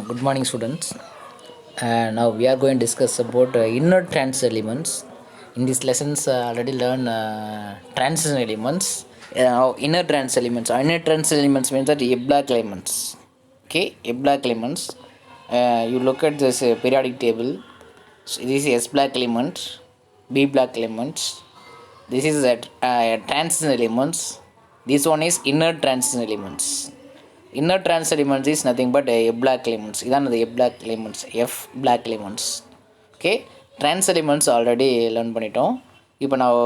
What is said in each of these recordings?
Good morning, students. Now we are going to discuss about inner trans elements. In these lessons, already learned transition elements. Inner trans elements. Inner trans elements means that Ebla elements. Okay, Ebla elements. You look at this periodic table. So this is S black element, B black elements. This is transition elements. This one is inner transition elements. Inner trans elements is nothing but F black elements. இதான் அது F black elements. F black elements. Okay. Trans elements already learn பண்ணிட்டோம். இப்போ நான்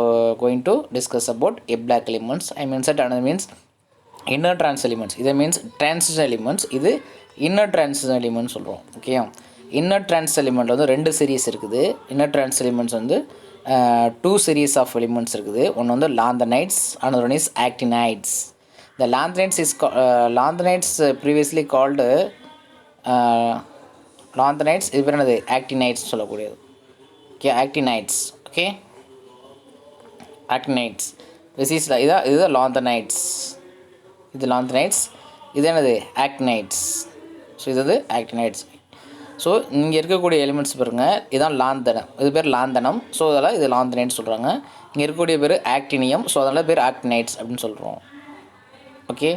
going to discuss about F black elements. I mean that another means inner trans elements. இது means transition elements. இது inner transition elements சொல்கிறோம். Okay. inner trans element வந்து ரெண்டு series இருக்குது. inner trans elements வந்து டூ சீரீஸ் ஆஃப் எலிமெண்ட்ஸ் இருக்குது. ஒன்று வந்து லாந்தனைட்ஸ், another one is actinides. The lanthanides previously called lanthanides இது என்னது actinides சொல்லக்கூடியது. Okay, actinides. Okay, actinides. this is இது lanthanides. இது lanthanides. இது என்னது actinides. ஸோ இது actinides. ஸோ இங்கே இருக்கக்கூடிய எலிமெண்ட்ஸ் பாருங்கள், இதுதான் லாந்தனம். இது பேர் லாந்தனம். ஸோ அதெல்லாம் இது லாந்தனைட்ஸ் சொல்கிறாங்க. இங்கே இருக்கக்கூடிய பேர் ஆக்டினியம். ஸோ அதனால் பேர் ஆக்டினைட்ஸ் அப்படின்னு சொல்கிறோம். Okay.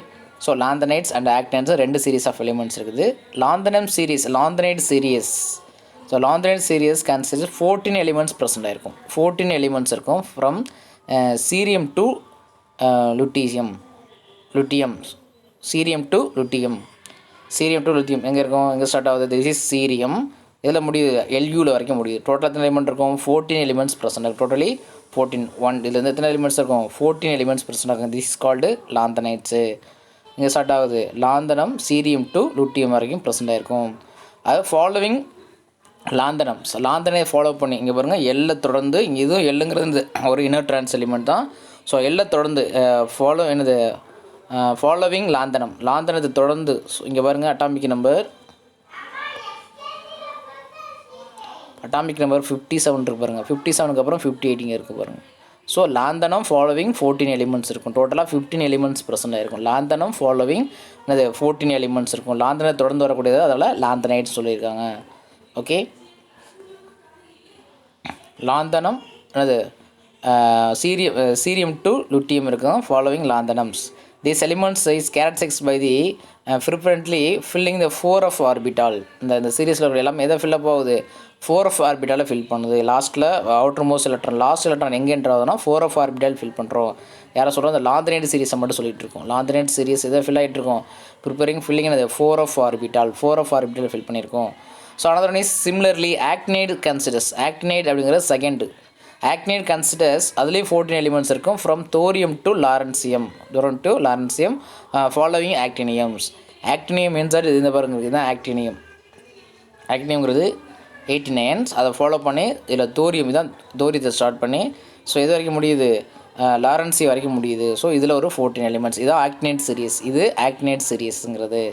So lanthanides and actinides ரெண்டு சீரீஸ் ஆஃப் எலிமெண்ட்ஸ் இருக்குது. Lanthanum series, lanthanide series. So lanthanide series consider 14 elements present ஆகிருக்கும். 14 எலிமெண்ட்ஸ் இருக்கும் from cerium to lutetium, cerium to lutetium. Cerium to lithium எங்கே இருக்கும், எங்கே ஸ்டார்ட் ஆகுது, திஸ் இஸ் சீரியம். இதில் முடியுது எல்யூவில் வரைக்கும் முடியுது. டோட்டல் எத்தனை எலிமெண்ட் இருக்கும், 14 எலிமெண்ட்ஸ் ப்ரெசென்ட் இருக்கும். டோட்டலி 14 இதுலேருந்து எத்தனை எலிமெண்ட்ஸ் இருக்கும், 14 எலிமெண்ட்ஸ் ப்ரெசென்ட் இருக்கும். This is called lanthanides. இங்கே ஸ்டார்ட் ஆகுது லாந்தனம் சீரியம் டு லுட்டியம் வரைக்கும் ப்ரெசென்ட் ஆகிருக்கும். அது ஃபாலோவிங் லாந்தனம், லாந்தனை ஃபாலோ பண்ணி இங்கே பாருங்கள் எல்லை தொடர்ந்து, இங்கே இதுவும் எல்லுங்கிறது ஒரு இன்னர் ட்ரான்ஸ் எலிமெண்ட் தான். ஸோ எல்லை தொடர்ந்து ஃபாலோவிங் லாந்தனம், லாந்தனத்தை தொடர்ந்து. ஸோ இங்கே பாருங்கள் அட்டாமிக் நம்பர் 57 இருக்குது பாருங்கள். 57க்கு அப்புறம் 58 இங்கே இருக்குது பாருங்கள். ஸோ லாந்தனம் ஃபாலோவிங் 14 எலிமெண்ட்ஸ் இருக்கும். டோட்டலாக 15 எலிமெண்ட்ஸ் ப்ரெசென்ட் ஆகிருக்கும். லாந்தனம் ஃபாலோவிங் 14 எலிமெண்ட்ஸ் இருக்கும். லாந்தனை தொடர்ந்து வரக்கூடியது, அதனால் லாந்தனைட்ஸ் சொல்லியிருக்காங்க. ஓகே, லாந்தனம் சீரியம் டு லுட்டியம் இருக்கும் following லாந்தனம்ஸ். These elements is characterized by the frequently filling the 4f orbital. இந்த சீரீஸில் எல்லாமே எதை ஃபில்லப் ஆகுது, 4f ஆர்பிட்டால் ஃபில் பண்ணுது. லாஸ்ட்டில் outer most electron, last electron எங்கே என்ட்ராகுதுன்னா 4f ஆர்பிட்டால் ஃபில் பண்ணுறோம். யாரை சொல்கிறோம், இந்த லாந்தனைட் சீரீஸை மட்டும் சொல்லிட்டு இருக்கோம். லாந்தனைட் சீரீஸ் எதை ஃபில் ஆகிட்டு இருக்கோம், ஃபில்லிங் அது 4f ஆர்பிட்டால் ஃபில் பண்ணியிருக்கோம். So another one is similarly actinide considers. actinide அப்படிங்கிறது செகண்டு. actinide considers அதுலேயும் 14 எலிமெண்ட்ஸ் இருக்கும் from thorium to lawrencium, following actiniums. Actinium means இந்த பாருங்க, இதுதான் ஆக்டினியம். ஆக்டினியம்ங்கிறது 89, அதை ஃபாலோ பண்ணி இதில் தோரியம், இதுதான் தோரியத்தை ஸ்டார்ட் பண்ணி ஸோ இது வரைக்கும் முடியுது, லாரன்சி வரைக்கும் முடியுது. ஸோ இதில் ஒரு 14 எலிமெண்ட்ஸ். இதுதான் ஆக்டினைட் சீரீஸ். இது ஆக்டினைட் சீரீஸுங்கிறது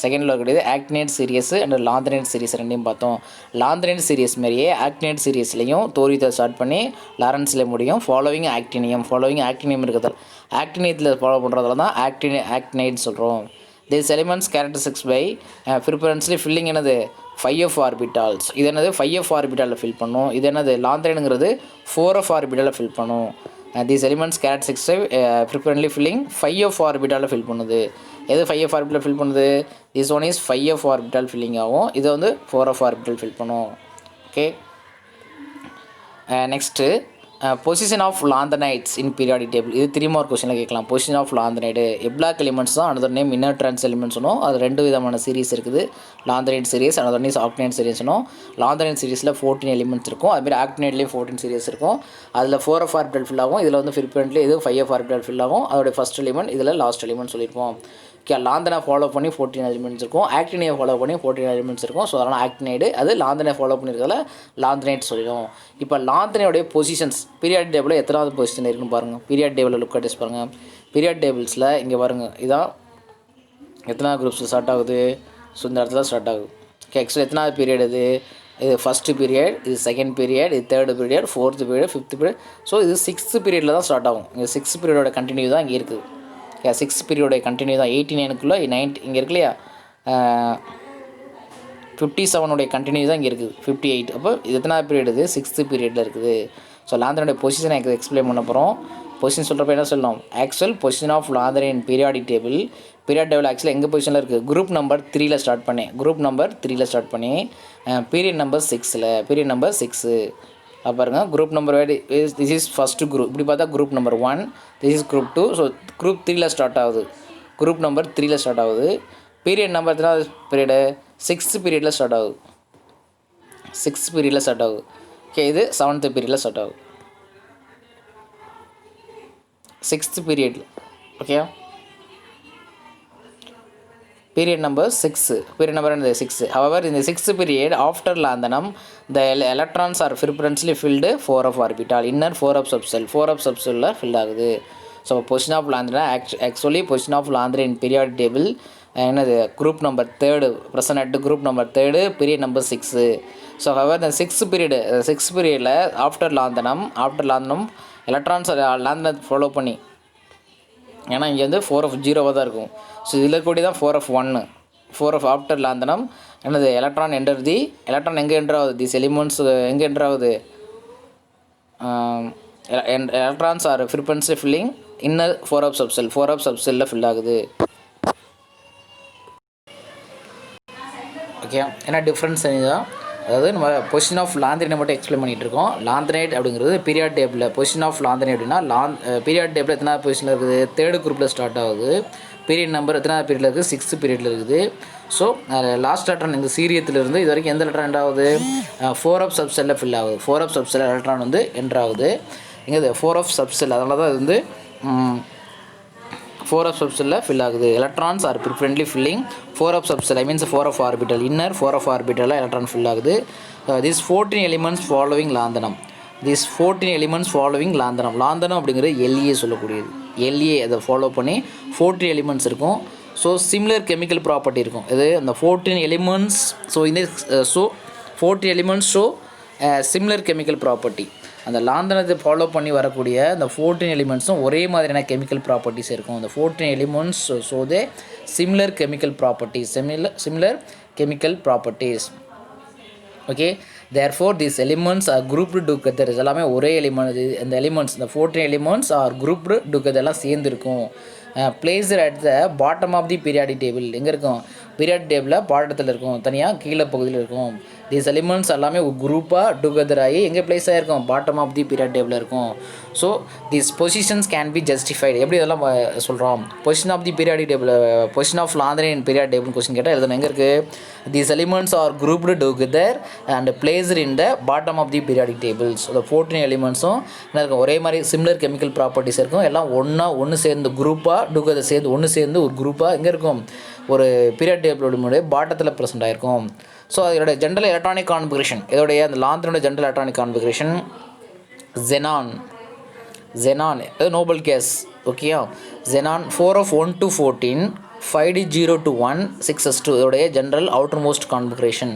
செகண்டில் கிடையாது. Actinide serious and lanthanide series ரெண்டையும் பார்த்தோம். லாந்தனைட் சீரீஸ் மாதிரியே ஆக்டினைட் சீரீஸ்லையும் தோரியத்தை ஸ்டார்ட் பண்ணி லாரன்ஸில் முடியும். ஃபாலோவிங் ஆக்டினியம் இருக்கிறது. ஆக்டினியத்தில் ஃபாலோ பண்ணுறதுல தான் ஆக்டினைட் சொல்கிறோம். This elements characteristics by preferentially filling என்னது 5f ஆர்பிட்டால்ஸ். இது என்னது 5f ஆர்பிட்டாலில் ஃபில் பண்ணும். இது என்னது லாந்தனைடுங்கிறது 4f ஆர்பிட்டாலில் ஃபில் பண்ணும். these elements characteristics frequently filling 5f ஆர்பிட்டாலில் ஃபில் பண்ணுது. எது 5f ஆர்பிட்டால் ஃபில் பண்ணுது, this one is 5f orbital filling ஆகும். இது வந்து 4f ஆர்பிட்டால் ஃபில் பண்ணும். Okay, next position of lanthanides in periodic table. இது 3 மார்க் கொஸ்டினில் கேட்கலாம். Position of lanthanide f block elements தான். Another name inner trans elements சொன்னோம். அது 2 விதமான சீரீஸ் இருக்குது, lanthanide series, another name actinide series சொன்னோம். லாந்தனைட் சீரீஸில் 14 எலிமெண்ட்ஸ் இருக்கும். அதுமாதிரி ஆக்டினைட்லேயும் 14 சீரீஸ் இருக்கும். அதில் 4f ஆர்பிட்டால் ஃபில் ஆகும். இதில் வந்து ஃப்ரீக்வெண்ட்லி இது 5f ஆர்பிட்டால் ஃபில் ஆகும். அதோடைய ஃபஸ்ட் எலிமெண்ட், இதில் லாஸ்ட் எலிமெண்ட் சொல்லியிருப்போம். ஓகே, லாந்தனை ஃபாலோ பண்ணி 14 எலிமெண்ட்ஸ் இருக்கும். ஆக்டினியை ஃபாலோ பண்ணி 14 எலிமெண்ட்ஸ் இருக்கும். ஸோ அதனால் ஆக்டினைடு, அது லாந்தனை ஃபாலோ பண்ணியிருக்கிறதுல லாந்தனைட் சொல்லிடும். இப்போ லாந்தனையோடைய பொசிஷன்ஸ் பீரியாடிக் டேபிளில் எத்தனாவது பொசிஷன் இருக்குன்னு பாருங்கள். பீரியாடிக் டேபிளில் லுக் அடிச்சு பாருங்கள். பீரியாடிக் டேபிள்ஸில் இங்கே பாருங்கள், இதான் எத்தனாவது குரூப்ஸில் ஸ்டார்ட் ஆகுது. ஸோ இந்த இடத்துல ஸ்டார்ட் ஆகுது. ஓகே, ஆக்சுவலி எத்தனாவது பீரியட் இது ஃபஸ்ட்டு பீரியட், இது செகண்ட் பீரியட், இது third period, fourth period, fifth period. So இது 6th பீரியடில் தான் ஸ்டார்ட் ஆகும். இங்கே 6th பீரியடோட கண்டினியூ தான் இங்கே இருக்குது. 6th பீரியடோட கண்டினியூ தான் 89க்குள்ளே 90 இங்கே இருக்கு இல்லையா, 57 உடைய கண்டினியூ தான் இங்கே இருக்குது 58. அப்போ இது எத்தனாவது பீரியட்? இது 6th பீரியடில் இருக்குது. ஸோ லாந்திரனுடைய பொசிஷனை எக்ஸ்பிளைன் பண்ண போகிறோம். பொசிஷன் சொல்கிறப்ப என்ன சொல்லணும்? Actual position of lanthanide periodic table. Period table ஆக்சுவலாக எங்கே பொசிஷனில் இருக்குது? குரூப் நம்பர் 3ல் ஸ்டார்ட் பண்ணி பீரியட் நம்பர் 6. பாருங்க group number this is first group. இப்படி பார்த்தா group number 1, this is group 2. So group 3ல் ஸ்டார்ட் ஆகுது. குரூப் நம்பர் 3ல் ஸ்டார்ட் ஆகுது. பீரியட் நம்பர் எத்தனாவது பீரியடு? 6th பீரியடில் ஸ்டார்ட் ஆகுது. 6th பீரியடில் ஸ்டார்ட் ஆகுது. ஓகே, இது 7th பீரியடில் ஸ்டார்ட் ஆகுது. 6th பீரியடில். Okay, period number 6. Period number 6. However, in the 6th period, after Lanthanum, the electrons are preferentially filled 4 of orbital. Inner 4 of subcell. 4 of subcell filled ஆகுது. So, position of Lanthanum, actually position of Lanthanum in periodic table, group number 3rd, present at group number 3rd, period number 6. So, however, the 6th period, after Lanthanum, electrons are Lanthanum follow பண்ணி, ஏன்னா இங்கே வந்து 4 of 0 தான் இருக்கும். So இதில் கூடி தான் 4 of 1. 4 of after lanthanum என்னது? எலக்ட்ரான் எங்கே என்டர் ஆகுது? திஸ் எலிமெண்ட்ஸ் எங்கே என்டர் ஆகுது? Electrons are frequently filling inner 4 of சப்செல்லில் ஃபில் ஆகுது. ஓகே, என்ன டிஃப்ரென்ஸ் தான்? அதாவது நம்ம பொசிஷன் ஆஃப் லாந்திரனை மட்டும் எக்ஸ்பிளைன் பண்ணிகிட்டு இருக்கோம். லாந்திரைட் அப்படிங்கிறது பீரியாட் டேபிளில் பொசிஷன் ஆஃப் லாந்திரைட் அப்படின்னா பீரியாட் டேபிள் எத்தனாவது பொசிஷனில் இருக்குது? 3rd குரூப்பில் ஸ்டார்ட் ஆகுது. பீரியட் நம்பர் எத்தனாவது பீரியடில் இருக்குது? 6th பீரியடில் இருக்குது. ஸோ லாஸ்ட் எலக்ட்ரான் இந்த சீரியத்திலிருந்து இது வரைக்கும் எந்த எலக்ட்ரான் என்ட்ராகுது? 4 of சப்செல்லில் ஃபில் ஆகுது. 4 of சப்செல் எலக்ட்ரான் வந்து என்ட்ராகுது. இங்கே 4 of சப்செல், அதனால தான் இது வந்து 4 of சப்செல்லில் ஃபில் ஆகுது. Electrons are preferentially filling 4 of subshell, I means 4 of orbital. Inner 4 of ஆர்பிட்டலில் எலக்ட்ரான் ஃபில் ஆகுது. This 14 elements following lanthanum. Lanthanum அப்படிங்கிறது எல்ஏ சொல்லக்கூடியது. எல்ஏ அதை ஃபாலோ பண்ணி 14 எலிமெண்ட்ஸ் இருக்கும். ஸோ சிமிலர் கெமிக்கல் ப்ராப்பர்ட்டி இருக்கும். இது அந்த 14 எலிமெண்ட்ஸ். ஸோ இந்த 14 elements show similar chemical property. அந்த லாந்தனத்தை ஃபாலோ பண்ணி வரக்கூடிய அந்த 14 எலிமெண்ட்ஸும் ஒரே மாதிரியான கெமிக்கல் ப்ராப்பர்ட்டிஸ் இருக்கும். அந்த 14 elements so they similar chemical properties. Okay, therefore these elements are grouped together. எல்லாமே ஒரே எலிமெண்ட். இந்த எலிமெண்ட்ஸ் இந்த 14 எலிமெண்ட்ஸ் ஆர் grouped together எல்லாம் சேர்ந்துருக்கும். placed at the bottom of the periodic table. எங்கே இருக்கும்? பீரியாடிக் டேபிளில் பாடத்தில் இருக்கும், தனியாக கீழே பகுதியில் இருக்கும். தீஸ் எலிமெண்ட்ஸ் எல்லாமே குரூப்பாக டுகெதர் ஆகி எங்கே பிளேஸ் ஆகிருக்கும்? பாட்டம் ஆஃப் தி பீரியாடிக் டேபிளில் இருக்கும். So these positions can be justified. எப்படி இதெல்லாம் சொல்கிறோம்? Position of the periodic table, position of lanthanide periodic table question கேட்டால் எழுதணும். எங்கே இருக்குது? These elements are grouped together and placed in the bottom of the periodic tables. அந்த 14 எலிமெண்ட்ஸும் என்ன இருக்கும்? ஒரே மாதிரி சிமிலர் கெமிக்கல் ப்ராப்பர்ட்டிஸ் இருக்கும். எல்லாம் ஒன்று சேர்ந்து குரூப்பாக டுகெதர் சேர்ந்து ஒரு குரூப்பாக எங்கே இருக்கும்? ஒரு பீரியாடிக் டேபிளோட பாட்டத்தில் ப்ரெசென்ட் ஆகிருக்கும். ஸோ அதோட ஜென்ரல் எலக்ட்ரானிக் கான்ஃபிகரேஷன், இதோடைய அந்த லாந்திரனோட ஜென்ரல் எலக்ட்ரானிக் கான்ஃபிகரேஷன் xenon இது நோபல் கேஸ். ஓகேயா, xenon 4 of 1 to 14, 5d0 to 1, 6s2 இதோடைய general outer most configuration.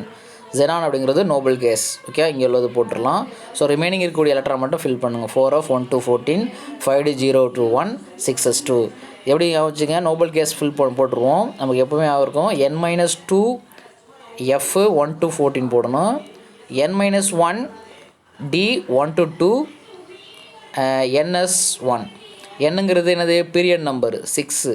xenon அப்படிங்கிறது நோபல் கேஸ். ஓகே, இங்கே உள்ளது போட்டுடலாம். ஸோ ரிமைனிங் இருக்கக்கூடிய எலக்ட்ரான் மட்டும் ஃபில் பண்ணுங்கள். 4 of 1 to 14, 5d0 to 1, 6s2. எப்படி வச்சுங்க? நோபல் கேஸ் ஃபில் போட்டுருவோம். நமக்கு எப்போவுமே இருக்கும் n-2 F 1 to 14 போடணும். n-1 D 1 to 2 ns1. என்னங்கிறது என்னது? Period number 6.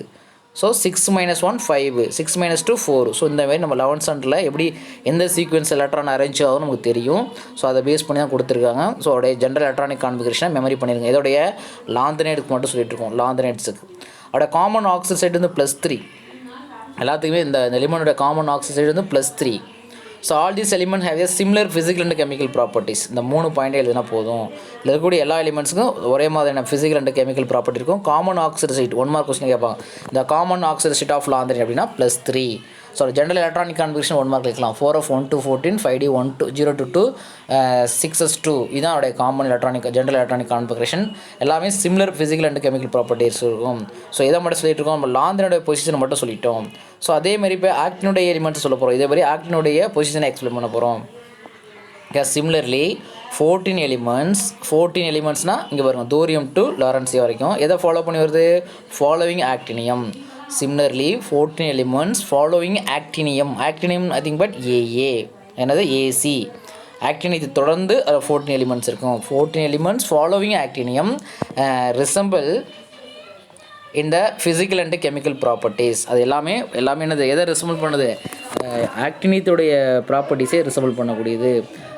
ஸோ 6 - 1 5, 6 - 2 4. ஸோ இந்த மாதிரி நம்ம 11th ஸ்டாண்டர்டில் எப்படி எந்த சீக்வன்ஸ் எலக்ட்ரான் அரேஞ்ச் ஆகும் நமக்கு தெரியும். ஸோ அதை பேஸ் பண்ணி தான் கொடுத்துருக்காங்க. ஸோ அதோடைய ஜென்ரல் எலக்ட்ரானிக் கான்ஃபிகரேஷனை மெமரி பண்ணிடுங்க. இதோடைய லாந்திரேட்டுக்கு மட்டும் சொல்லிட்டு இருக்கோம். லாந்திரேட்ஸுக்கு அதோட காமன் ஆக்சைடு வந்து +3. எல்லாத்துக்குமே இந்த எலிமெண்டோட காமன் ஆக்சைடு வந்து +3. So all these element have A similar physical and chemical properties. இந்த 3 பாயிண்ட் எழுதினா போதும். இதில் இருக்கக்கூடிய எல்லா எலிமெண்ட்ஸுக்கும் ஒரே மாதிரியான ஃபிசிக்கல் அண்ட் கெமிக்கல் ப்ராப்பர்ட்டி இருக்கும். Common oxidation state 1 mark question கேட்பாங்க. இந்த common oxidation state of lanthanide அப்படின்னா +3. So general electronic configuration 1 mark கேட்கலாம். 4 of 1 to 14, 5d 1 to 0 to 2, 6s2 இதுதான் அவருடைய காமன் ஜென்ரல் எலக்ட்ரானிக் கான்ஃபிகரேஷன். எல்லாமே similar physical and chemical properties இருக்கும். So இதை மட்டும் சொல்லிட்டு இருக்கோம். நம்ம லாந்திரனுடைய பொசிஷனை மட்டும் சொல்லிட்டோம். ஸோ அதேமாதிரி இப்போ ஆக்டினுடைய எலிமெண்ட்ஸ் சொல்ல போகிறோம். இதே மாதிரி ஆக்டினுடைய பொசிஷனை எக்ஸ்பிளைன் பண்ண போகிறோம். சிமிலர்லி 14 எலிமெண்ட்ஸ்னால் இங்கே பாருங்கள், தோரியம் டு லாரன்சியா வரைக்கும் எதை ஃபாலோ பண்ணி வருது? Following actinium. Similarly, 14 elements following actinium nothing but AA, another AC. ஆக்டினியத்தை தொடர்ந்து 14 எலிமெண்ட்ஸ் இருக்கும். 14 எலிமெண்ட்ஸ் ஃபாலோவிங் ஆக்டினியம் ரிசம்பிள் இந்த ஃபிசிக்கல் அண்ட் கெமிக்கல் ப்ராப்பர்ட்டிஸ். அது எல்லாமே என்னது, எதை ரிசம்பிள் பண்ணுது, ஆக்டினியத்துடைய ப்ராப்பர்ட்டிஸே ரிசம்பிள் பண்ணக்கூடியது.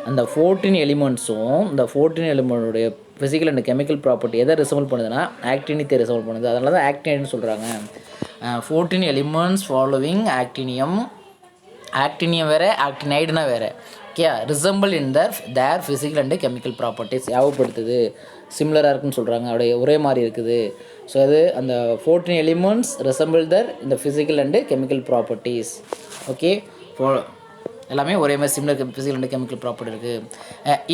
அந்த 14 எலிமெண்ட்ஸும் இந்த 14 எலிமெண்ட்டுடைய ஃபிசிக்கல் அண்ட் கெமிக்கல் ப்ராப்பர்ட்டி எதை ரிசம்பிள் பண்ணுதுன்னா ஆக்டினியத்தை ரிசம்பிள் பண்ணுது. அதனால தான் ஆக்டினியம்னு சொல்கிறாங்க. 14 எலிமெண்ட்ஸ் ஃபாலோவிங் ஆக்டினியம். ஆக்டினியம் வேறு, ஆக்டினைடுனா வேறு. Okay, resemble in their physical and chemical properties ஞாபகப்படுத்துது. சிமிலராக இருக்குன்னு சொல்கிறாங்க, அப்படியே ஒரே மாதிரி இருக்குது. ஸோ அது அந்த 14 எலிமெண்ட்ஸ் ரிசம்பிள் தர் இந்த physical and chemical properties. Okay, எல்லாமே ஒரே மாதிரி similar physical and chemical property இருக்குது.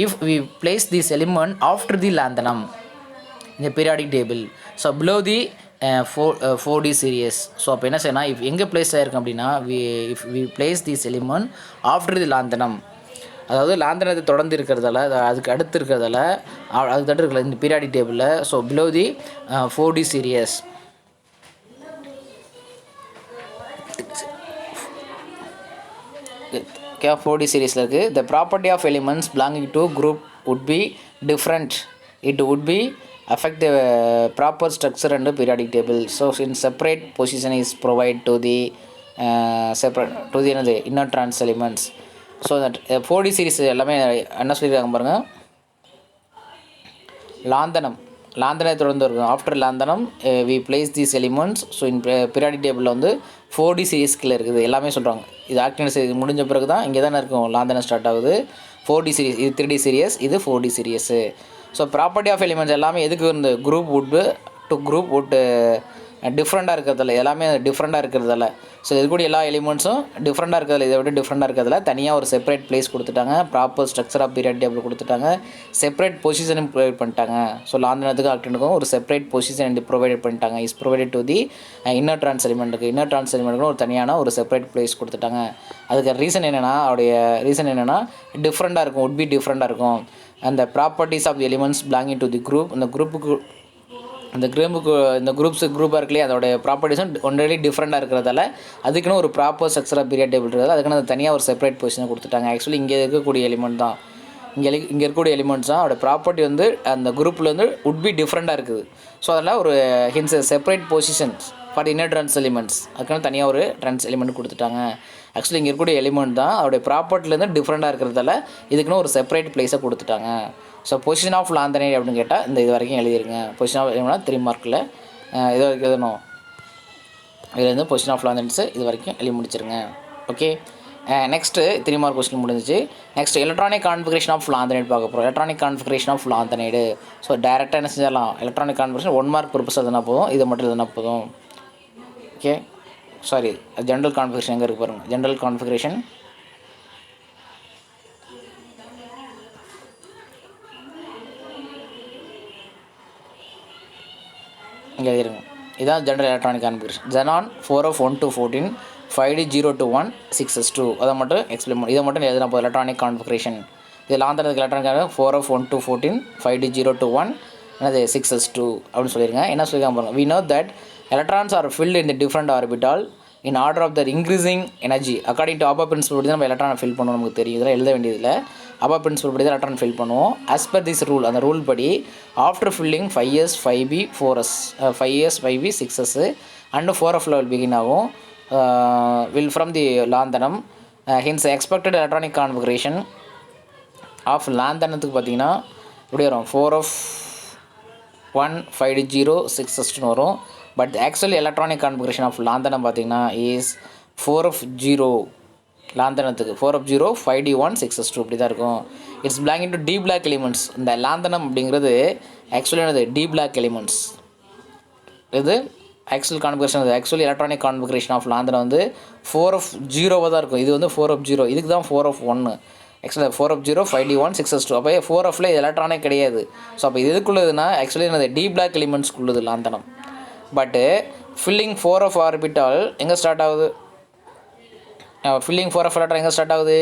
If we place this element after the lanthanum இந்த periodic table, so below the 4D series. So அப்போ என்ன செய்யணும், இஃப் எங்கே பிளேஸ் ஆகிருக்கும் அப்படின்னா if we place this element after the lanthanum, அதாவது லாந்தனத்தை தொடர்ந்து இருக்கிறதால, அதுக்கு அடுத்து இருக்கிறதால, அதுக்கு தட்டு இருக்கிற இந்த பீரியாடிக் டேபிளில். So below the 4D series. Okay, 4D சீரியஸில் இருக்குது. The property of elements belonging to group would be different. It would be affect the proper structure and periodic table. So in separate position is provided to the separate to the inner trans elements. So that 4D series எல்லாமே என்ன சொல்லியிருக்காங்க பாருங்கள். லாந்தனத்தை தொடர்ந்து இருக்கும். After lanthanum we place these elements. So in periodic டேபிளில் வந்து 4D சீரீஸ்கில் இருக்குது எல்லாமே சொல்கிறாங்க. இது ஆக்டினியம் சீரிஸ் முடிஞ்ச பிறகு தான் இங்கே தானே இருக்கும் லாந்தனம் ஸ்டார்ட் ஆகுது. 4D சீரிஸ், இது 3D சீரியஸ், இது 4D series. So property of elements எல்லாமே எதுக்கு வந்து குரூப் வுட் டிஃப்ரெண்ட்டாக இருக்கிறதால, எல்லாமே டிஃப்ரெண்ட்டாக இருக்கிறதால. ஸோ இது கூட எல்லா எலிமெண்ட்ஸும் டிஃப்ரெண்ட்டாக இருக்கிறதால, இதை விட டிஃப்ரெண்ட்டாக இருக்கிறதால தனியாக ஒரு செப்பரேட் பிளேஸ் கொடுத்துட்டாங்க. Proper structure of periodic table கொடுத்துட்டாங்க. செப்பரேட் பொசிஷனும் ப்ரொவைட் பண்ணிட்டாங்க. ஸோ லாந்தனத்துக்கும் ஆக்டினுக்கும் ஒரு செப்பரேட் பொசிஷன் ப்ரொவைட் பண்ணிட்டாங்க. Is provided to the inner trans எலிமெண்ட்டுக்கு. இன்னர் ட்ரான்ஸ் எலிமெண்ட்டுக்கு ஒரு தனியான ஒரு செப்பரேட் பிளேஸ் கொடுத்துட்டாங்க. அதுக்கு ரீசன் என்னென்னா டிஃப்ரெண்ட்டாக இருக்கும், would be டிஃப்ரெண்ட்டாக இருக்கும். அந்த properties of the elements belonging to the group, இந்த குரூப்பாக இருக்குல்லையே, அதோடைய ப்ராப்பர்ட்டிஸும் ஒன்றையிலே டிஃப்ரெண்ட்டாக இருக்கிறதால அதுக்குன்னு ஒரு proper structure of periodic table இருக்கிறதால அதுக்குன்னு அது தனியாக ஒரு செப்பரேட் பொசிஷனை கொடுத்துட்டாங்க. ஆக்சுவலி இங்கே இருக்கக்கூடிய எலிமெண்ட் தான், இங்கே இருக்கக்கூடிய எலிமெண்ட்ஸ் தான் அதோட ப்ராப்பர்ட்டி வந்து அந்த குரூப்பில் வந்து would be டிஃப்ரெண்ட்டாக இருக்குது. ஸோ அதில் ஒரு separate positions for inner trans elements, அதுக்குன்னு தனியாக ஒரு ட்ரான்ஸ் எலிமெண்ட் கொடுத்துட்டாங்க. ஆக்சுவலி இங்கே இருக்கக்கூடிய எலிமெண்ட் தான் அதோடைய ப்ராப்பர்ட்டிலேருந்து டிஃப்ரெண்ட்டாக இருக்கிறதால இதுக்குன்னு ஒரு செப்பரேட் பிளேஸை கொடுத்துட்டாங்க. ஸோ பொசிஷன் ஆஃப் லாந்தனைடு அப்படின்னு கேட்டால் இந்த இது வரைக்கும் எழுதிருங்க. பொசிஷன் ஆஃப் எலிமெண்ட்னா 3 மார்க்கில் இது வரைக்கும் எழுதணும். இதுலேருந்து பொசிஷன் ஆஃப் லாந்தனைட்ஸு இது வரைக்கும் எழுதி முடிச்சிருங்க. ஓகே, நெக்ஸ்ட்டு 3 மார்க் கொஸ்டின் முடிஞ்சிச்சு. Next electronic configuration of lanthanide பார்க்க போகிறோம். Electronic configuration of lanthanide. So டேரெக்டாக என்ன செஞ்சிடலாம், எலக்ட்ரானிக் கான்ஃபிகரேஷன் 1 மார்க் பர்பஸ் எதுனா போதும், இதை மட்டும் எதுனா போதும். ஓகே, சாரி, ஜென்ரல் கான்ஃபிகரேஷன் எங்கே இருக்குது பாருங்கள். ஜென்ரல் கான்ஃபிகரேஷன் இங்கே எழுதிருங்க. இதுதான் general electronic configuration. Xenon 4F1 to 14, 5D0 to 1, 6S2. அதை மட்டும் எக்ஸ்பிளைன் பண்ணி இதை மட்டும் எழுதினா போதும். எலக்ட்ரானிக் கான்ஃபிகரேஷன் இது லாந்தனத்துக்கு electronic 4F1 to 14, 5D0 to 1, என்னது 6S2 அப்படின்னு சொல்லியிருங்க. என்ன சொல்லியிருக்காங்க பாருங்கள். We know that electrons are filled in the different orbital in order of their increasing energy according to Abba principle படி தான் நம்ம எலக்ட்ரானை ஃபில் பண்ணுவோம். நமக்கு தெரியும், இதெல்லாம் எழுத வேண்டியதில்லை. Abba principle படி தான் எலக்ட்ரான் ஃபில் பண்ணுவோம். as per this rule, அந்த ரூல் படி after filling 5s 5b 4s 5s 5b 6s and 4f will begin ஆகும் will from the lanthanum. hence expected electronic configuration of லாந்தனத்துக்கு பார்த்தீங்கன்னா இப்படி வரும் 4f1 5d0 6s2 வரும். But actual electronic configuration of lanthanum பார்த்தீங்கன்னா is 4f0 லாந்தனத்துக்கு 4f0 5d1 6s2 இப்படி தான் இருக்கும். It's belonging to D block elements. இந்த லாந்தனம் அப்படிங்கிறது ஆக்சுவலி என்னது டி பிளாக் எலிமெண்ட்ஸ். இது actual configuration, actually electronic configuration of lanthanum வந்து 4f0 தான் இருக்கும். இது வந்து 4f0, இதுக்கு தான் 4f1. ஆக்சுவலாக 4f0 5d1 6s2. அப்போ 4fல எலக்ட்ரானே கிடையாது. ஸோ அப்போ இது எதுக்குள்ளதுன்னா ஆக்சுவலி என்னது டி பிளாக் எலிமெண்ட்ஸ்க்குள்ளது லாந்தனம். பட்டு ஃபில்லிங் 4f ஆர்பிட்டால் எங்கே ஸ்டார்ட் ஆகுது, ஃபில்லிங் 4f எலக்ட்ரான் எங்கே ஸ்டார்ட் ஆகுது,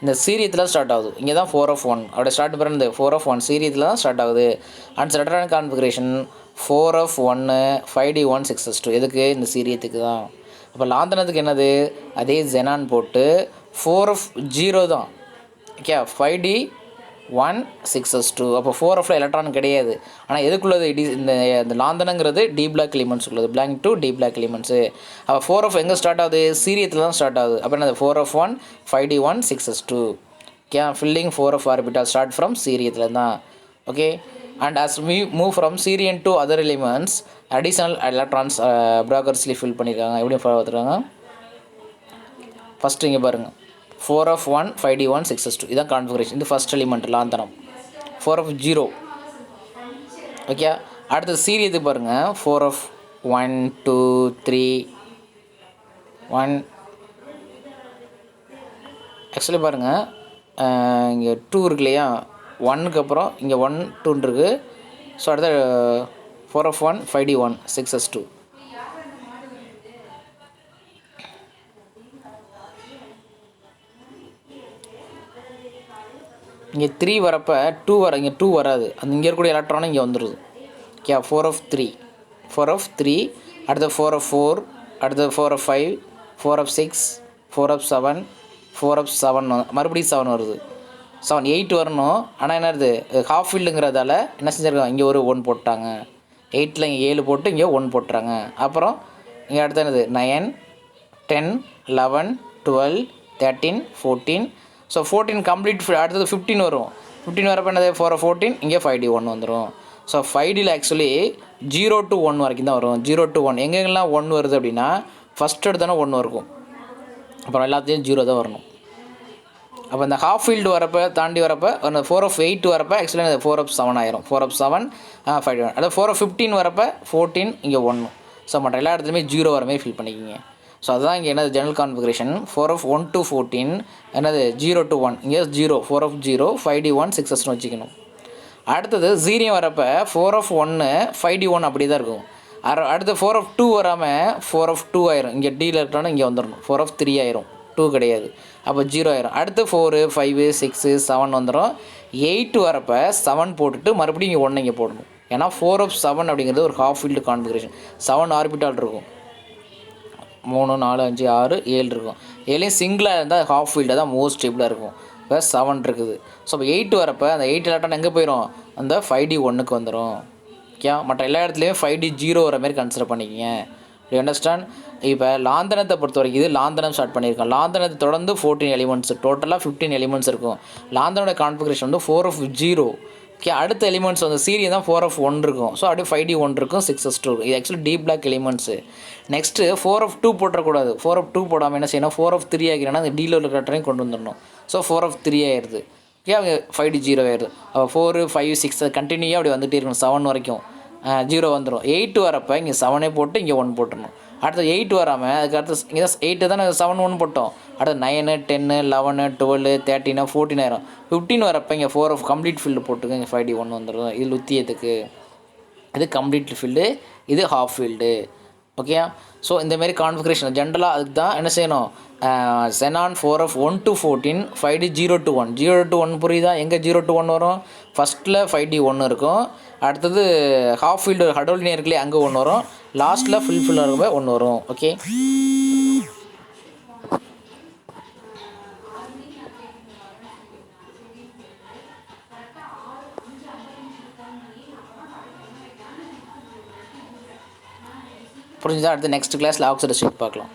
இந்த சீரியத்தில் ஸ்டார்ட் ஆகுது. இங்கே தான் 4f1 அப்படியே ஸ்டார்ட் பண்ணுறது 4f1 சீரியத்தில் தான் ஸ்டார்ட் ஆகுது. And electronic configuration 4f1 5d1 6s2 எதுக்கு இந்த சீரியத்துக்கு தான். அப்போ லாந்தனத்துக்கு என்னது அதே ஜெனான் போட்டு 4f0 தான். Okay 5d1 6s2. அப்போ 4fல எலக்ட்ரான் கிடையாது. ஆனால் எதுக்குள்ளது இந்த லாந்தனங்கிறது டி பிளாக் எலிமெண்ட்ஸ் உள்ளது, belong to D block elements. அப்போ 4f எங்கே ஸ்டார்ட் ஆகுது சீரியத்தில் தான் ஸ்டார்ட் ஆகுது. அப்போ என்னது 4f1 5d1 6s2. Okay filling 4f orbital start from சீரியத்தில் தான். Okay and as we move from Sirian to other elements additional electrons Bragg-Hursley fill பண்ணியிருக்காங்க. எப்படி பார்த்துருக்காங்க ஃபஸ்ட்டு இங்கே பாருங்கள் 4f1 5d1 6s2 இதான் கான்ஃபிகரேஷன். இது first element lanthanum. 4f0 okay. அடுத்தது சீரியத்துக்கு பாருங்கள் 4f1 2 3 1 ஆக்சுவலி பாருங்கள் இங்கே 2 இருக்கு இல்லையா, 1க்கு அப்புறம் இங்கே 1 2 இருக்குது. ஸோ அடுத்த 4f1 5d1 6s2. இங்கே 3 வரப்போ 2 இங்கே 2 வராது, அந்த இங்கே இருக்கக்கூடிய எலக்ட்ரானும் இங்கே வந்துடுது. ஓகே 4f3 அடுத்த 4f4 அடுத்த 4f5 4f6 4f7 4f7 மறுபடியும் 7 வருது. 7 8 வரணும். ஆனால் என்னது ஹாஃப் ஃபீல்டுங்கிறதால என்ன செஞ்சுருக்காங்க இங்கே ஒரு 1 போட்டாங்க. 8ல் இங்கே 7 போட்டு இங்கே 1 போட்டுறாங்க. அப்புறம் இங்கே அடுத்த என்னது 9 10 11 12 13 14. So 14 complete. அடுத்தது 15 வரும். 15 வரப்போ என்னது 4f14 இங்கே 5d1 வந்துடும். ஸோ 5dயில் ஆக்சுவலி 0 to 1 வரைக்கும் தான் வரும். 0 to 1 எங்கெங்கெல்லாம் 1 வருது அப்படின்னா ஃபஸ்ட் எடுத்தானே 1 இருக்கும், அப்புறம் எல்லாத்தையும் 0 தான் வரணும். அப்போ இந்த ஹாஃப் ஃபீல்டு வரப்போ தாண்டி வரப்போ அந்த 4f8 வரப்போ ஆக்சுவலி அந்த 4f7 ஆயிரும். 4f7 5d1 அதாவது 4f15 வரப்போ 14 இங்கே 1. ஸோ மற்ற எல்லா இடத்துலையுமே 0 வர மாதிரி ஃபில் பண்ணிக்கிங்க. ஸோ அதுதான் இங்கே என்னது ஜெனரல் கான்ஃபிகரேஷன். 4f1 to 14 என்னது 0 to 1 இங்கே 0 4f0 5d1 6s2 வச்சுக்கணும். அடுத்தது ஜீரியம் வரப்போ 4f1 5d1 அப்படி தான் இருக்கும். அடுத்து 4f2 வராமல் 4f2 ஆயிரும். இங்கே டியில் இருக்கணும் இங்கே வந்துடணும். 4f3 ஆயிரும், 2 கிடையாது, அப்போ 0 ஆயிரும். அடுத்து 4 5 6 7 வந்துடும். 8 வரப்போ 7 போட்டுட்டு மறுபடியும் இங்கே 1 இங்கே போடணும். ஏன்னா 4f7 அப்படிங்கிறது ஒரு ஹாஃப் ஃபீல்டு கான்ஃபிகரேஷன். 7 ஆர்பிட்டால் இருக்கும், 3 4 5 6 7 இருக்கும். 7 சிங்கிளாக இருந்தால் ஹாஃப் ஃபீல்டு தான் மோஸ்ட் ஸ்டேபிளாக இருக்கும். இப்போ 7 இருக்குது. ஸோ இப்போ 8 வரப்போ அந்த 8 எலக்ட்ரான் எங்கே போயிடும் அந்த 5d1க்கு வந்துடும். ஓகே மற்ற எல்லா இடத்துலையும் 5d0 வர மாதிரி கன்சிடர் பண்ணிக்கிங்க. You understand. இப்போ லாந்தனத்தை பொறுத்த வரைக்கும் இது லாந்தனம் ஸ்டார்ட் பண்ணியிருக்கோம். லாந்தனத்தை தொடர்ந்து 14 எலிமெண்ட்ஸ், டோட்டலாக 15 எலிமெண்ட்ஸ் இருக்கும். லாந்தனோட கான்ஃபிகரேஷன் வந்து 4f0. ஓகே அடுத்த எலிமெண்ட்ஸ் வந்து சீரியஸ் தான் 4f1 இருக்கும். ஸோ அப்படியே 5d1 இருக்கும் 6s2 இருக்கும். இது actually D block elements. Next 4f2 போட்டக்கூடாது. 4f2 போடாமல் என்ன செய்யணும் 4f3 ஆகிக்கிறேன்னா அந்த டியில் உள்ள கட்டரையும் கொண்டு வந்துடணும். ஸோ 4f3 ஆயிடுது. ஓகே அவங்க 5d0 ஆயிடுது. அப்போ 4 5 6 கண்டினியூவாக அப்படி வந்துகிட்டே இருக்கணும். 7 வரைக்கும் 0 வந்துடும். 8 வரப்போ இங்கே 7 போட்டு இங்கே 1 போட்டுடணும். அடுத்து 8 வராமல் அதுக்கு அடுத்து இங்கே தான் 8 தானே 7 1 போட்டோம். அடுத்து 9 10 11 12 13 14 ஆயிரும். 15 வரப்போ இங்கே 4f கம்ப்ளீட் ஃபீல்டு போட்டுங்க, இங்கே 5d1 வந்துடும். இது லுத்தியத்துக்கு இது கம்ப்ளீட் ஃபீல்டு, இது ஹாஃப் ஃபீல்டு. ஓகே ஸோ இந்தமாரி கான்ஃபிகரேஷன் ஜென்ரலாக அதுக்கு தான் என்ன செய்யணும் xenon 4f1 to 14 5d 0 to 1 0 to 1 புரியுதா. எங்கே 0 to 1 வரும் ஃபஸ்ட்டில் 5d1 இருக்கும். அடுத்தது ஹாஃப் ஃபீல்டு ஹடோலினியம் இருக்குல்லையே அங்கே 1 வரும். லாஸ்ட்டில் ஃபுல் இருக்கும்போது 1 வரும். ஓகே புரிஞ்சுதா. அடுத்து நெக்ஸ்ட் கிளாஸில் ஆக்சைடு ஸ்டேட் பார்க்கலாம்.